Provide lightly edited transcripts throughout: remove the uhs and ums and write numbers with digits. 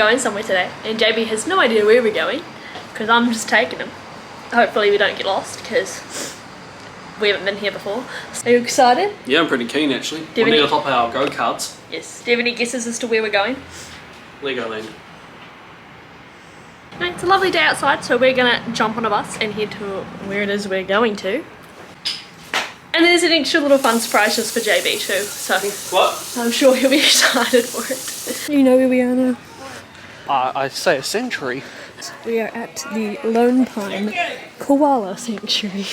going somewhere today, and JB has no idea where we're going because I'm just taking him. Hopefully we don't get lost because we haven't been here before. Are you excited? Yeah, I'm pretty keen actually. We need to hop our go-karts. Yes. Do you have any guesses as to where we're going? Legoland. It's a lovely day outside, so we're gonna jump on a bus and head to where it is we're going to. And there's an extra little fun surprise just for JB too, so what? I'm sure he'll be excited for it. You know where we are now? I say a century. We are at the Lone Pine Koala Sanctuary.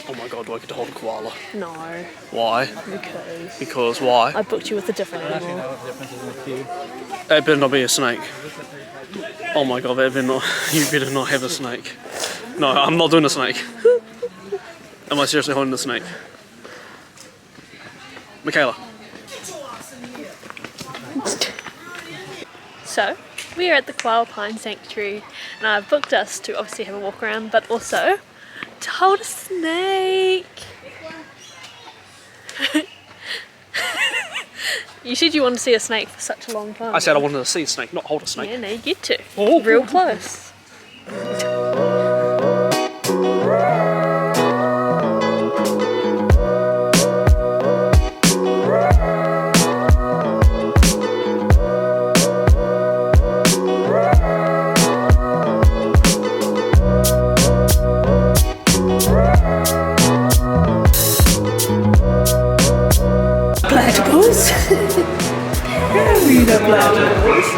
Oh my god, do I get to hold a koala? No. Why? Because why? I booked you with a different animal. That better not be a snake. Oh my god, that better not. You better not have a snake. No, I'm not doing a snake. Am I seriously holding a snake? Mikayla. So, we are at the Koala Pine Sanctuary, and I've booked us to obviously have a walk around, but also to hold a snake. You said you wanted to see a snake for such a long time. I said I wanted to see a snake, not hold a snake. Yeah, now you get to. Oh. Real close. Platypus? We the platypus.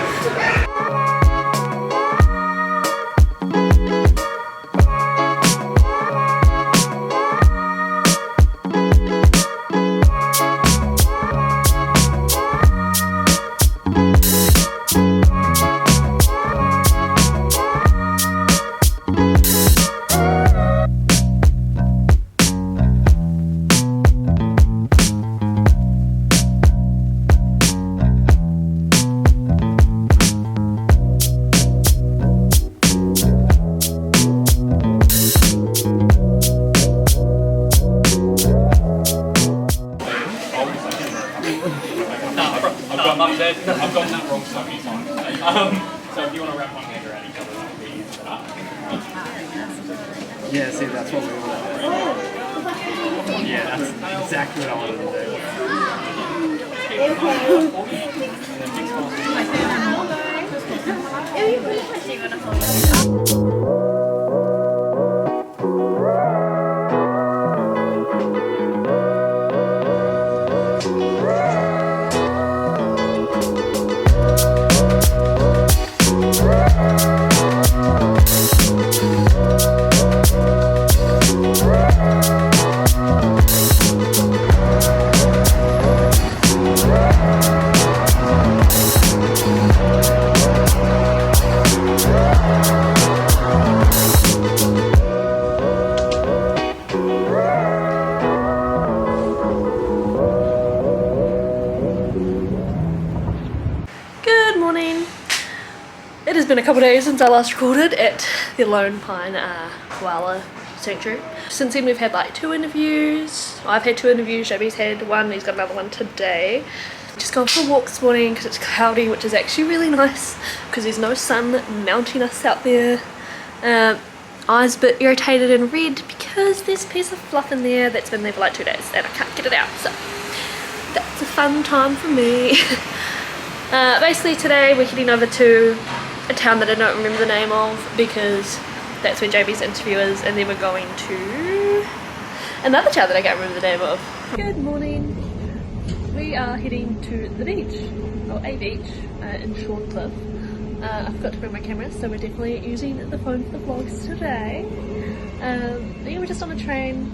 I've gotten that wrong so many times. So if you want to wrap one hand around each other, that would be better. Yeah, see, that's what we want to do. Yeah, that's exactly what I wanted to do. It has been a couple of days since I last recorded at the Lone Pine Koala Sanctuary. Since then we've had like 2 interviews. I've had 2 interviews, JB's had one, he's got another one today. Just gone for a walk this morning because it's cloudy, which is actually really nice because there's no sun mounting us out there. Eyes a bit irritated and red because there's a piece of fluff in there that's been there for like 2 days and I can't get it out, so that's a fun time for me. Basically today we're heading over to a town that I don't remember the name of because that's where JB's interview is, and then we're going to another town that I can't remember the name of. Good morning. We are heading to the beach, or a beach, in Shorncliffe. I forgot to bring my camera, so we're definitely using the phone for the vlogs today. Yeah, we're just on a train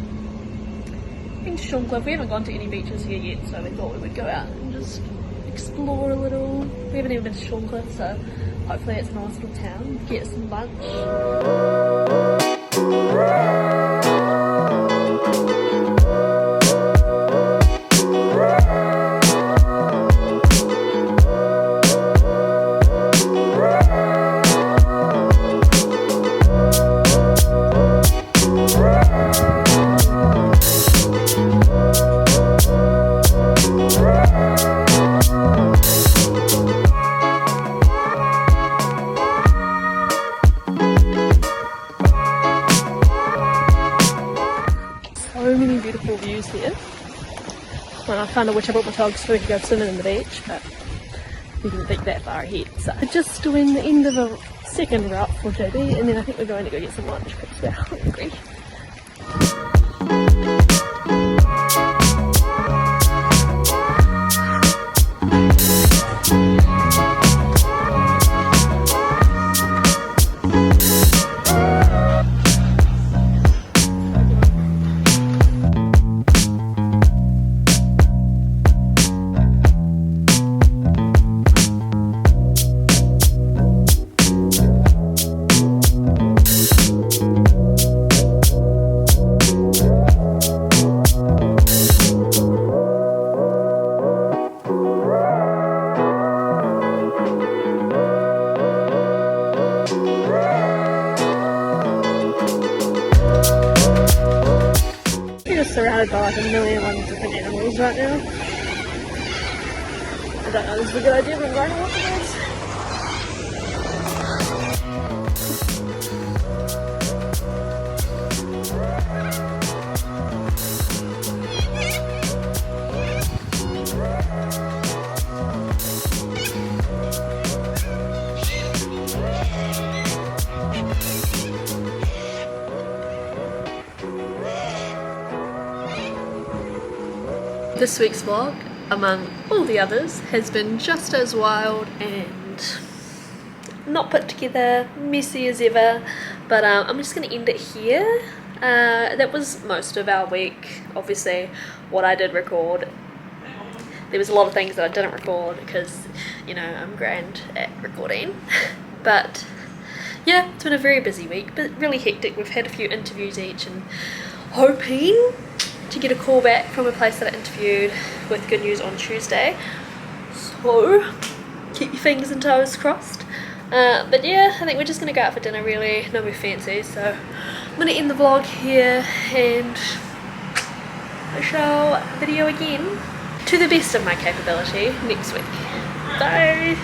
in Shorncliffe. We haven't gone to any beaches here yet, so we thought we would go out and just explore a little. We haven't even been to Shorncliffe, so hopefully it's a nice little town. Get some lunch. here. Well, I kind of wish I brought my togs so we could go swimming in the beach, but we didn't think that far ahead. So just doing the end of a second route for JB, and then I think we're going to go get some lunch because we're hungry. Surrounded by like a million and one different animals right now. I don't know, this is a good idea, but I'm going to walk this. This week's vlog, among all the others, has been just as wild and not put together, messy as ever, but I'm just going to end it here. That was most of our week. Obviously, what I did record, there was a lot of things that I didn't record because, you know, I'm grand at recording. But yeah, it's been a very busy week, but really hectic. We've had a few interviews each and hoping to get a call back from a place that I interviewed with good news on Tuesday. So keep your fingers and toes crossed. But yeah, I think we're just going to go out for dinner really, no more fancy. So I'm going to end the vlog here and I shall video again to the best of my capability next week. Bye!